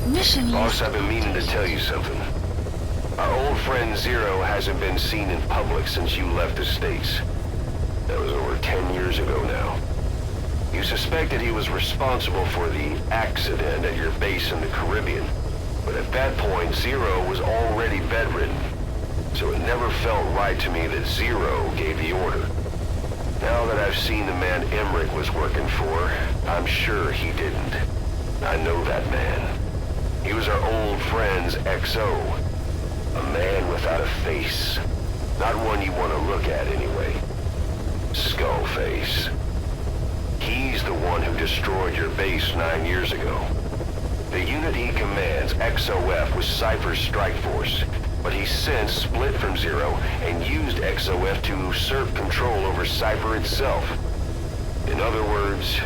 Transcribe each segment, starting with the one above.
Mission Boss, list. I've been meaning to tell you something. Our old friend Zero hasn't been seen in public since you left the States. That was over 10 years ago now. You suspected he was responsible for the accident at your base in the Caribbean. But at that point, Zero was already bedridden. So it never felt right to me that Zero gave the order. Now that I've seen the man Emmerich was working for, I'm sure he didn't. I know that man. He was our old friend's XO. A man without a face. Not one you want to look at anyway. Skullface. He's the one who destroyed your base 9 years ago. The unit he commands, XOF, was Cypher's strike force. But he's since split from Zero and used XOF to usurp control over Cypher itself. In other words,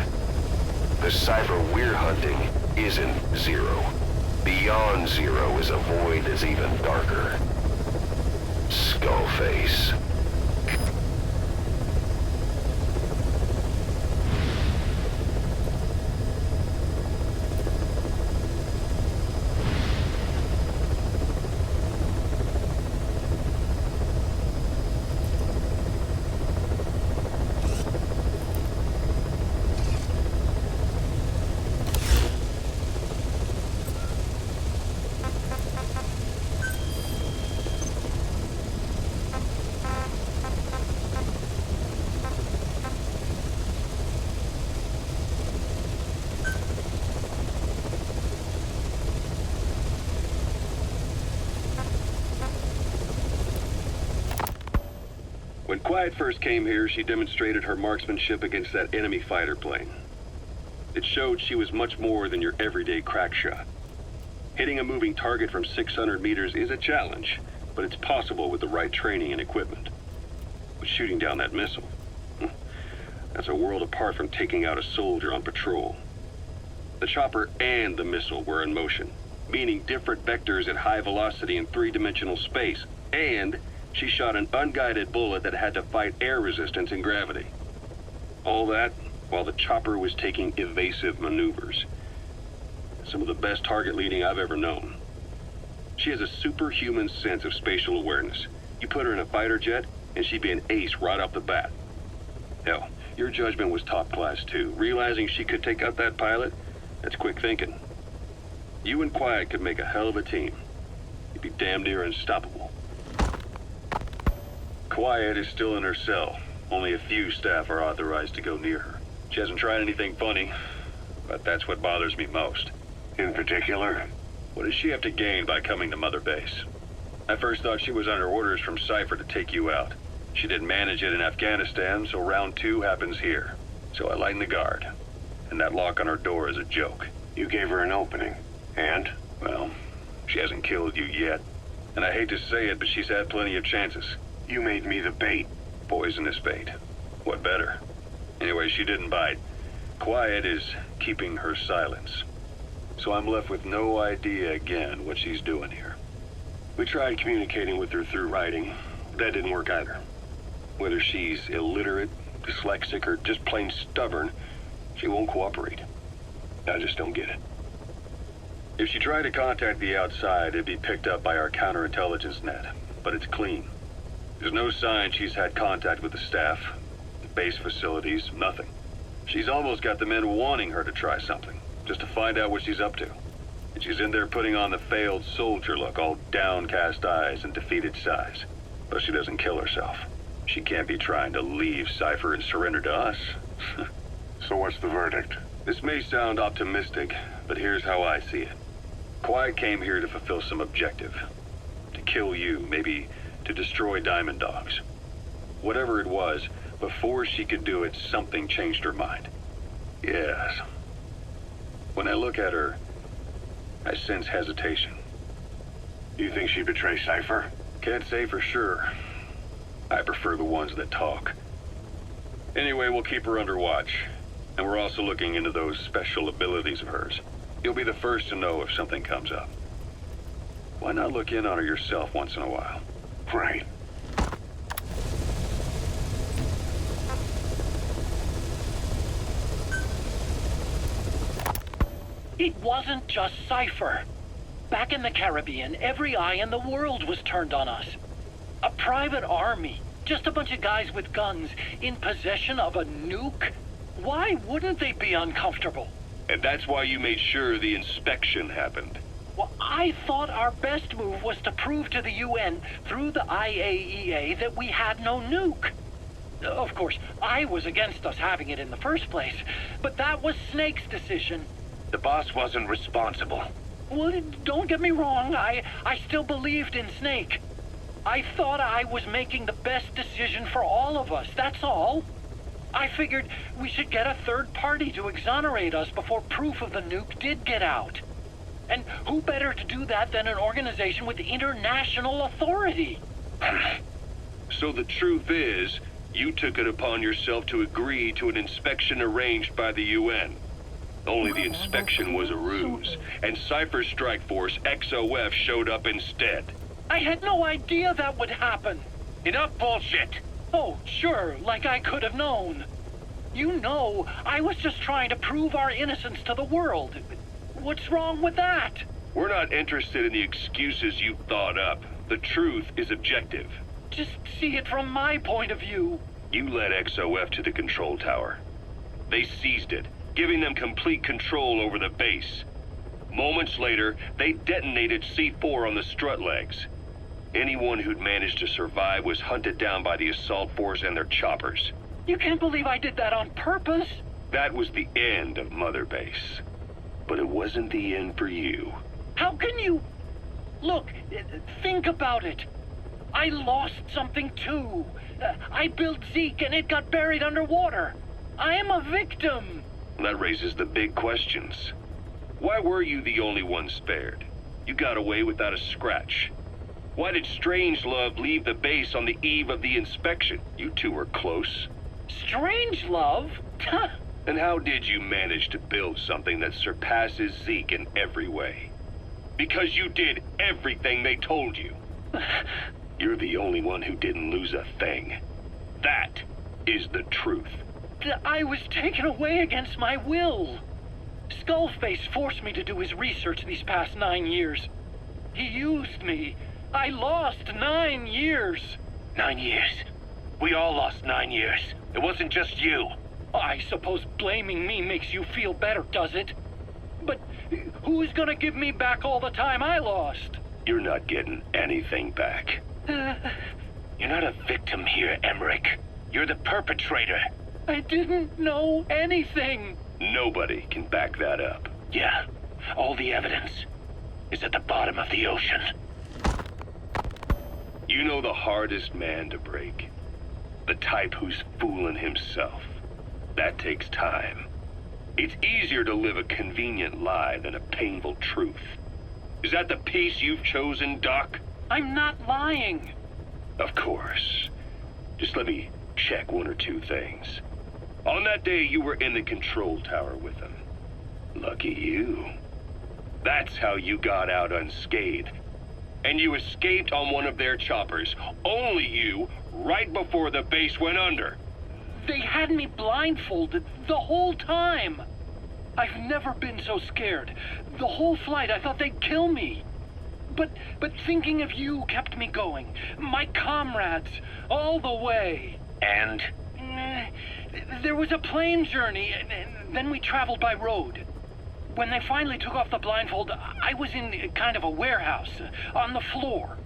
the Cypher we're hunting isn't Zero. Beyond Zero is a void that's even darker. Skullface. When Quiet first came here, she demonstrated her marksmanship against that enemy fighter plane. It showed she was much more than your everyday crack shot. Hitting a moving target from 600 meters is a challenge, but it's possible with the right training and equipment. But shooting down that missile, that's a world apart from taking out a soldier on patrol. The chopper and the missile were in motion, meaning different vectors at high velocity in three-dimensional space, and she shot an unguided bullet that had to fight air resistance and gravity. All that while the chopper was taking evasive maneuvers. Some of the best target leading I've ever known. She has a superhuman sense of spatial awareness. You put her in a fighter jet, and she'd be an ace right off the bat. Hell, your judgment was top class too. Realizing she could take out that pilot, that's quick thinking. You and Quiet could make a hell of a team. You'd be damn near unstoppable. Quiet is still in her cell. Only a few staff are authorized to go near her. She hasn't tried anything funny, but that's what bothers me most. In particular? What does she have to gain by coming to Mother Base? I first thought she was under orders from Cypher to take you out. She didn't manage it in Afghanistan, so round 2 happens here. So I lighten the guard. And that lock on her door is a joke. You gave her an opening. And? Well, she hasn't killed you yet. And I hate to say it, but she's had plenty of chances. You made me the bait. Poisonous bait. What better? Anyway, she didn't bite. Quiet is keeping her silence. So I'm left with no idea again what she's doing here. We tried communicating with her through writing. That didn't work either. Whether she's illiterate, dyslexic, or just plain stubborn, she won't cooperate. I just don't get it. If she tried to contact the outside, it'd be picked up by our counterintelligence net. But it's clean. There's no sign she's had contact with the staff, the base facilities, nothing. She's almost got the men wanting her to try something, just to find out what she's up to. And she's in there putting on the failed soldier look, all downcast eyes and defeated sighs. But she doesn't kill herself. She can't be trying to leave Cypher and surrender to us. So what's the verdict? This may sound optimistic, but here's how I see it. Quiet came here to fulfill some objective. To kill you, maybe to destroy Diamond Dogs. Whatever it was, before she could do it, something changed her mind. Yes. When I look at her, I sense hesitation. You think she'd betray Cypher? Can't say for sure. I prefer the ones that talk. Anyway, we'll keep her under watch. And we're also looking into those special abilities of hers. You'll be the first to know if something comes up. Why not look in on her yourself once in a while? Right. It wasn't just Cypher. Back in the Caribbean, every eye in the world was turned on us. A private army, just a bunch of guys with guns, in possession of a nuke? Why wouldn't they be uncomfortable? And that's why you made sure the inspection happened. Well, I thought our best move was to prove to the UN through the IAEA that we had no nuke. Of course, I was against us having it in the first place, but that was Snake's decision. The boss wasn't responsible. Well, don't get me wrong, I still believed in Snake. I thought I was making the best decision for all of us, that's all. I figured we should get a third party to exonerate us before proof of the nuke did get out. And who better to do that than an organization with international authority? So the truth is, you took it upon yourself to agree to an inspection arranged by the UN. Only the inspection was a ruse, and Cypher Strike Force XOF showed up instead. I had no idea that would happen. Enough bullshit! Oh, sure, like I could have known. You know, I was just trying to prove our innocence to the world. What's wrong with that? We're not interested in the excuses you thought up. The truth is objective. Just see it from my point of view. You led XOF to the control tower. They seized it, giving them complete control over the base. Moments later, they detonated C4 on the strut legs. Anyone who'd managed to survive was hunted down by the assault force and their choppers. You can't believe I did that on purpose. That was the end of Mother Base. But it wasn't the end for you. How can you... Look, think about it. I lost something too. I built Zeke and it got buried underwater. I am a victim. That raises the big questions. Why were you the only one spared? You got away without a scratch. Why did Strangelove leave the base on the eve of the inspection? You two were close. Strangelove? And how did you manage to build something that surpasses Zeke in every way? Because you did everything they told you. You're the only one who didn't lose a thing. That is the truth. I was taken away against my will. Skullface forced me to do his research these past 9 years. He used me. I lost 9 years. 9 years. We all lost 9 years. It wasn't just you. I suppose blaming me makes you feel better, does it? But who's gonna give me back all the time I lost? You're not getting anything back. You're not a victim here, Emmerich. You're the perpetrator. I didn't know anything. Nobody can back that up. Yeah, all the evidence is at the bottom of the ocean. You know the hardest man to break. The type who's fooling himself. That takes time. It's easier to live a convenient lie than a painful truth. Is that the piece you've chosen, Doc? I'm not lying. Of course. Just let me check one or two things. On that day, you were in the control tower with them. Lucky you. That's how you got out unscathed. And you escaped on one of their choppers. Only you, right before the base went under. They had me blindfolded the whole time. I've never been so scared. The whole flight, I thought they'd kill me. But thinking of you kept me going. My comrades, all the way. And? There was a plane journey, and then we traveled by road. When they finally took off the blindfold, I was in kind of a warehouse, on the floor.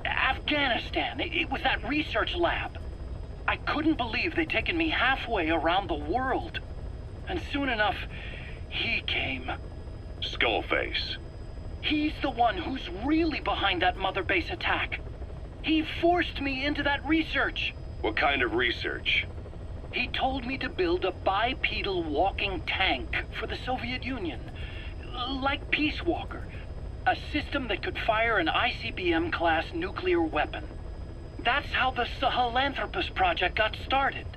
Afghanistan, it was that research lab. I couldn't believe they'd taken me halfway around the world. And soon enough, he came. Skullface. He's the one who's really behind that Mother Base attack. He forced me into that research. What kind of research? He told me to build a bipedal walking tank for the Soviet Union. Like Peace Walker. A system that could fire an ICBM-class nuclear weapon. That's how the Sahelanthropus project got started.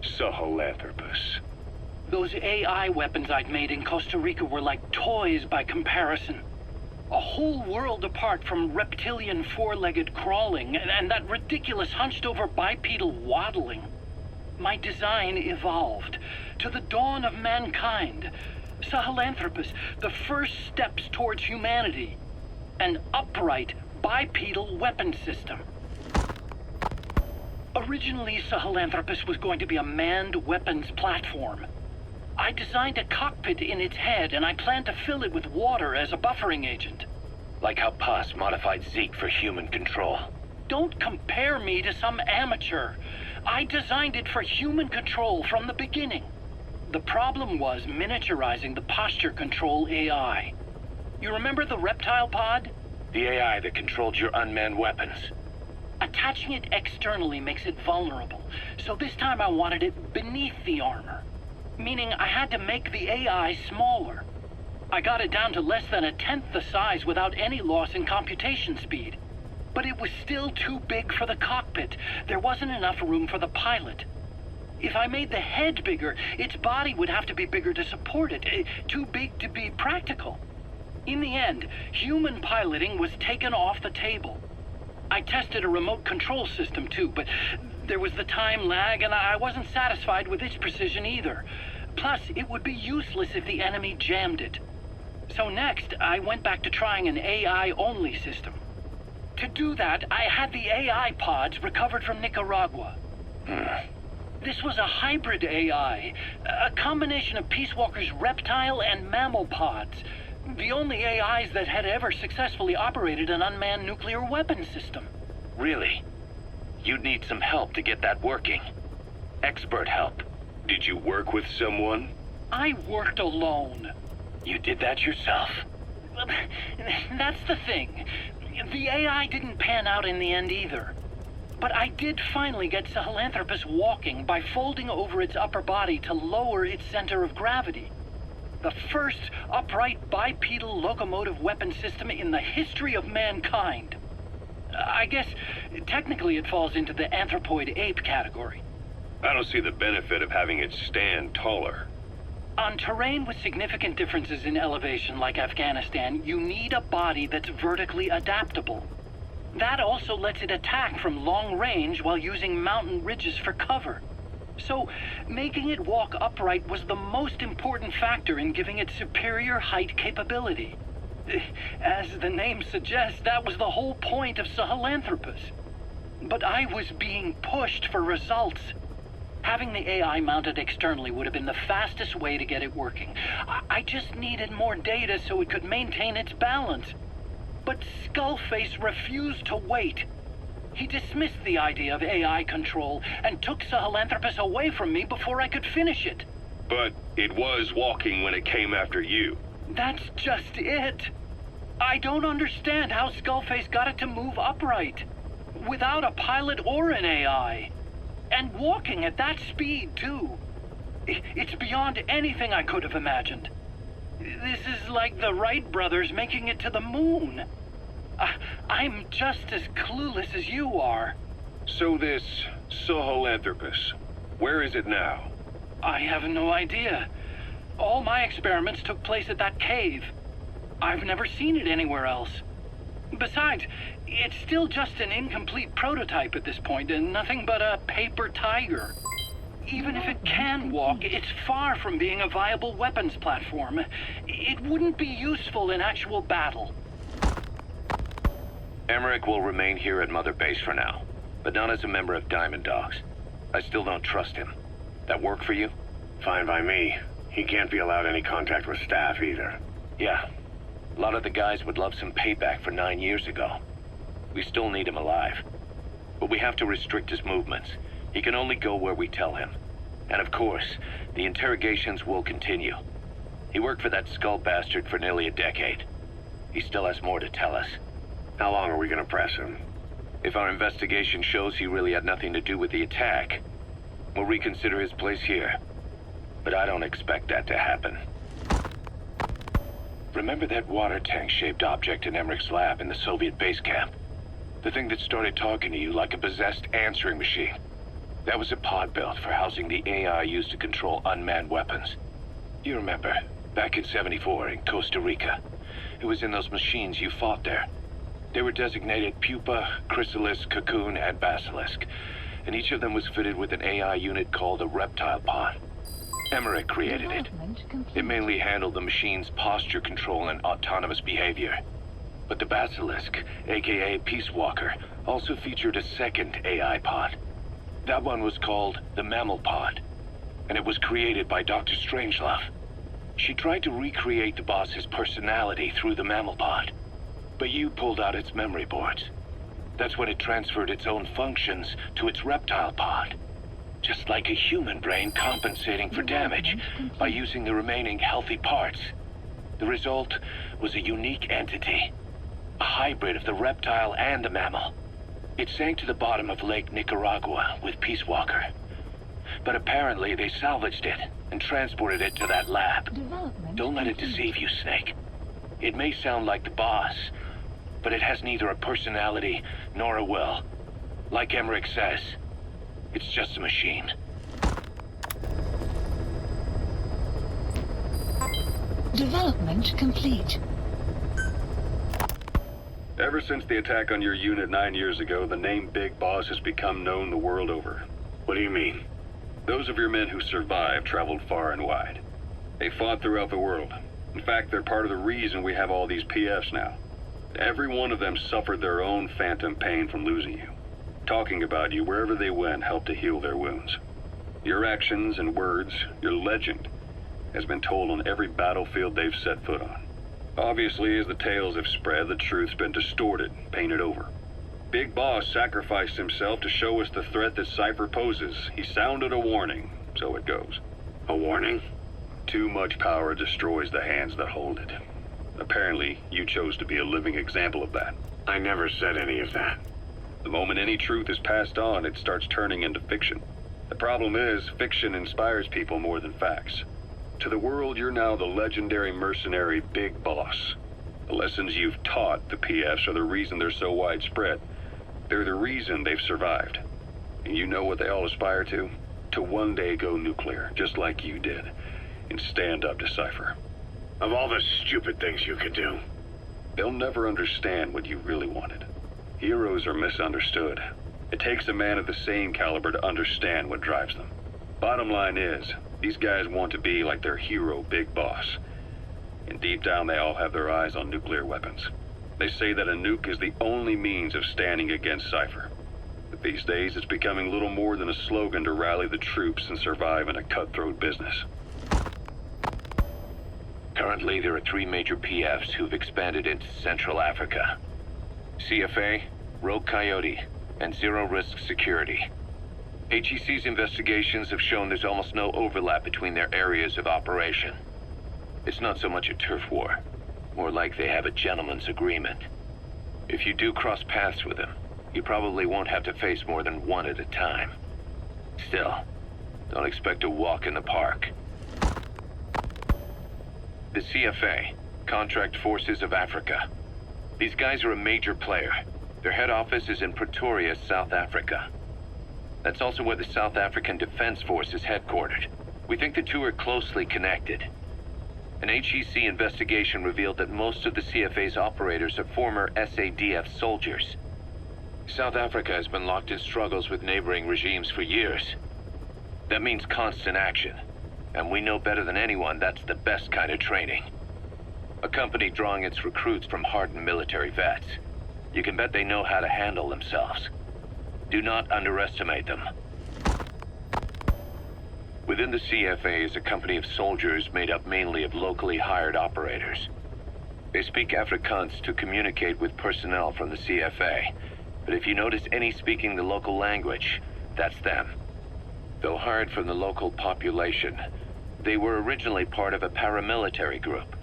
Sahelanthropus. Those AI weapons I'd made in Costa Rica were like toys by comparison. A whole world apart from reptilian four-legged crawling and that ridiculous hunched-over bipedal waddling. My design evolved to the dawn of mankind, Sahelanthropus, the first steps towards humanity. An upright, bipedal weapon system. Originally, Sahelanthropus was going to be a manned weapons platform. I designed a cockpit in its head, and I planned to fill it with water as a buffering agent. Like how Paz modified Zeke for human control. Don't compare me to some amateur. I designed it for human control from the beginning. The problem was miniaturizing the posture control AI. You remember the reptile pod? The AI that controlled your unmanned weapons. Attaching it externally makes it vulnerable, so this time I wanted it beneath the armor. Meaning I had to make the AI smaller. I got it down to less than a tenth the size without any loss in computation speed. But it was still too big for the cockpit. There wasn't enough room for the pilot. If I made the head bigger, its body would have to be bigger to support it. Too big to be practical. In the end, human piloting was taken off the table. I tested a remote control system too, but there was the time lag and I wasn't satisfied with its precision either. Plus, it would be useless if the enemy jammed it. So next, I went back to trying an AI-only system. To do that, I had the AI pods recovered from Nicaragua. This was a hybrid AI, a combination of Peace Walker's reptile and mammal pods. The only AIs that had ever successfully operated an unmanned nuclear weapon system. Really? You'd need some help to get that working. Expert help. Did you work with someone? I worked alone. You did that yourself? That's the thing. The AI didn't pan out in the end either. But I did finally get Sahelanthropus walking by folding over its upper body to lower its center of gravity. The first upright bipedal locomotive weapon system in the history of mankind. I guess technically it falls into the anthropoid ape category. I don't see the benefit of having it stand taller. On terrain with significant differences in elevation like Afghanistan, you need a body that's vertically adaptable. That also lets it attack from long range while using mountain ridges for cover. So, making it walk upright was the most important factor in giving it superior height capability. As the name suggests, that was the whole point of Sahelanthropus. But I was being pushed for results. Having the AI mounted externally would have been the fastest way to get it working. I just needed more data so it could maintain its balance. But Skullface refused to wait. He dismissed the idea of AI control and took Sahelanthropus away from me before I could finish it. But it was walking when it came after you. That's just it. I don't understand how Skullface got it to move upright, without a pilot or an AI. And walking at that speed, too. It's beyond anything I could have imagined. This is like the Wright brothers making it to the moon. I'm just as clueless as you are. So this Sahelanthropus, where is it now? I have no idea. All my experiments took place at that cave. I've never seen it anywhere else. Besides, it's still just an incomplete prototype at this point, and nothing but a paper tiger. Even if it can walk, it's far from being a viable weapons platform. It wouldn't be useful in actual battle. Emmerich will remain here at Mother Base for now, but not as a member of Diamond Dogs. I still don't trust him. That work for you? Fine by me. He can't be allowed any contact with staff either. Yeah. A lot of the guys would love some payback for 9 years ago. We still need him alive. But we have to restrict his movements. He can only go where we tell him. And of course, the interrogations will continue. He worked for that skull bastard for nearly a decade. He still has more to tell us. How long are we gonna press him? If our investigation shows he really had nothing to do with the attack, we'll reconsider his place here. But I don't expect that to happen. Remember that water tank-shaped object in Emmerich's lab in the Soviet base camp? The thing that started talking to you like a possessed answering machine. That was a pod built for housing the AI used to control unmanned weapons. You remember, back in '74 in Costa Rica. It was in those machines you fought there. They were designated Pupa, Chrysalis, Cocoon, and Basilisk, and each of them was fitted with an AI unit called a reptile pod. Emmerich created it. It mainly handled the machine's posture control and autonomous behavior. But the Basilisk, aka Peace Walker, also featured a second AI pod. That one was called the Mammal Pod, and it was created by Dr. Strangelove. She tried to recreate the boss's personality through the Mammal Pod, but you pulled out its memory boards. That's when it transferred its own functions to its reptile pod. Just like a human brain compensating for damage by using the remaining healthy parts. The result was a unique entity, a hybrid of the reptile and the mammal. It sank to the bottom of Lake Nicaragua with Peace Walker. But apparently they salvaged it and transported it to that lab. Don't let it deceive you, Snake. It may sound like the boss, but it has neither a personality nor a will. Like Emmerich says, it's just a machine. Development complete. Ever since the attack on your unit 9 years ago, the name Big Boss has become known the world over. What do you mean? Those of your men who survived traveled far and wide. They fought throughout the world. In fact, they're part of the reason we have all these PFs now. Every one of them suffered their own phantom pain from losing you. Talking about you wherever they went helped to heal their wounds. Your actions and words, your legend, has been told on every battlefield they've set foot on. Obviously, as the tales have spread, the truth's been distorted, painted over. Big Boss sacrificed himself to show us the threat that Cypher poses. He sounded a warning, so it goes. A warning? Too much power destroys the hands that hold it. Apparently, you chose to be a living example of that. I never said any of that. The moment any truth is passed on, it starts turning into fiction. The problem is, fiction inspires people more than facts. To the world, you're now the legendary mercenary Big Boss. The lessons you've taught the PFs are the reason they're so widespread. They're the reason they've survived. And you know what they all aspire to? To one day go nuclear, just like you did, and stand up to Cypher. Of all the stupid things you could do. They'll never understand what you really wanted. Heroes are misunderstood. It takes a man of the same caliber to understand what drives them. Bottom line is, these guys want to be like their hero Big Boss. And deep down they all have their eyes on nuclear weapons. They say that a nuke is the only means of standing against Cypher. But these days it's becoming little more than a slogan to rally the troops and survive in a cutthroat business. Currently, there are 3 major PFs who've expanded into Central Africa. CFA, Rogue Coyote, and Zero Risk Security. HEC's investigations have shown there's almost no overlap between their areas of operation. It's not so much a turf war, more like they have a gentleman's agreement. If you do cross paths with them, you probably won't have to face more than one at a time. Still, don't expect a walk in the park. The CFA, Contract Forces of Africa. These guys are a major player. Their head office is in Pretoria, South Africa. That's also where the South African Defense Force is headquartered. We think the two are closely connected. An HEC investigation revealed that most of the CFA's operators are former SADF soldiers. South Africa has been locked in struggles with neighboring regimes for years. That means constant action. And we know better than anyone that's the best kind of training. A company drawing its recruits from hardened military vets. You can bet they know how to handle themselves. Do not underestimate them. Within the CFA is a company of soldiers made up mainly of locally hired operators. They speak Afrikaans to communicate with personnel from the CFA. But if you notice any speaking the local language, that's them. Though hired from the local population, they were originally part of a paramilitary group,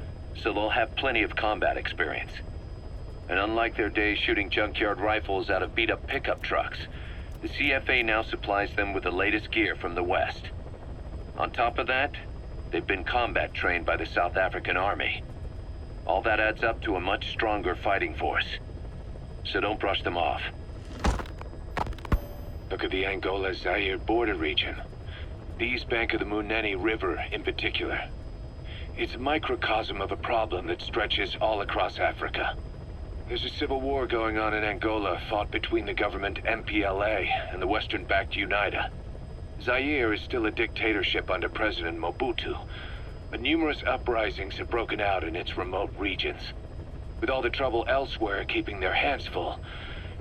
so they'll have plenty of combat experience. And unlike their days shooting junkyard rifles out of beat-up pickup trucks, the CFA now supplies them with the latest gear from the West. On top of that, they've been combat trained by the South African Army. All that adds up to a much stronger fighting force. So don't brush them off. Look at the Angola-Zaire border region. The east bank of the Munene River in particular. It's a microcosm of a problem that stretches all across Africa. There's a civil war going on in Angola fought between the government MPLA and the Western-backed UNITA. Zaire is still a dictatorship under President Mobutu, but numerous uprisings have broken out in its remote regions. With all the trouble elsewhere keeping their hands full,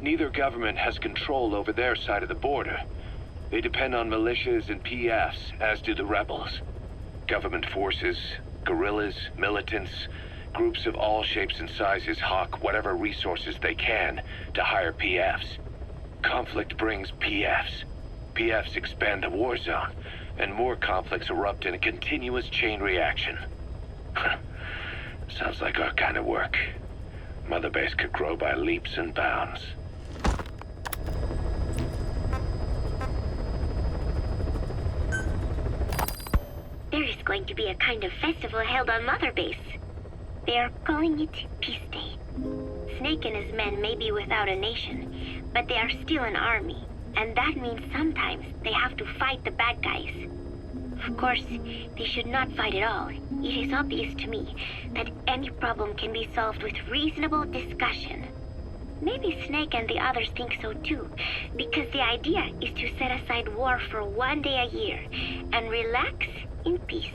neither government has control over their side of the border. They depend on militias and PFs, as do the rebels. Government forces, guerrillas, militants, groups of all shapes and sizes hawk whatever resources they can to hire PFs. Conflict brings PFs. PFs expand the war zone, and more conflicts erupt in a continuous chain reaction. Sounds like our kind of work. Mother Base could grow by leaps and bounds. There is going to be a kind of festival held on Mother Base. They are calling it Peace Day. Snake and his men may be without a nation, but they are still an army, and that means sometimes they have to fight the bad guys. Of course, they should not fight at all. It is obvious to me that any problem can be solved with reasonable discussion. Maybe Snake and the others think so too, because the idea is to set aside war for one day a year and relax in peace.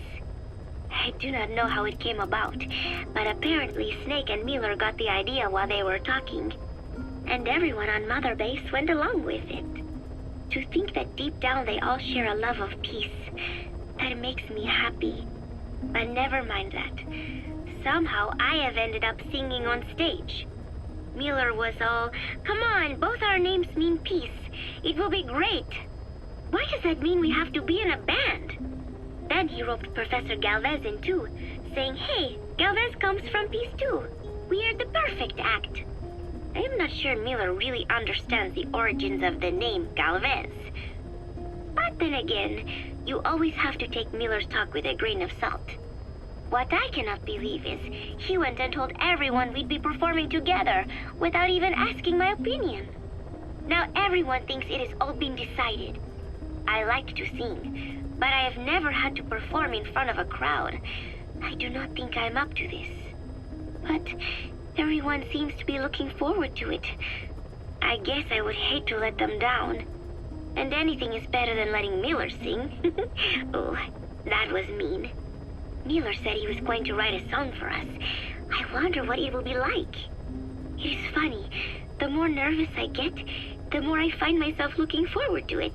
I do not know how it came about, but apparently Snake and Miller got the idea while they were talking, and everyone on Mother Base went along with it. To think that deep down they all share a love of peace, that makes me happy. But never mind that. Somehow I have ended up singing on stage. Miller was all, "Come on, both our names mean peace. It will be great." Why does that mean we have to be in a band? Then he roped Professor Galvez in too, saying, "Hey, Galvez comes from peace too. We are the perfect act." I am not sure Miller really understands the origins of the name Galvez. But then again, you always have to take Miller's talk with a grain of salt. What I cannot believe is he went and told everyone we'd be performing together without even asking my opinion. Now everyone thinks it has all been decided. I like to sing, but I have never had to perform in front of a crowd. I do not think I'm up to this. But everyone seems to be looking forward to it. I guess I would hate to let them down. And anything is better than letting Miller sing. Oh, that was mean. Miller said he was going to write a song for us. I wonder what it will be like. It is funny. The more nervous I get, the more I find myself looking forward to it.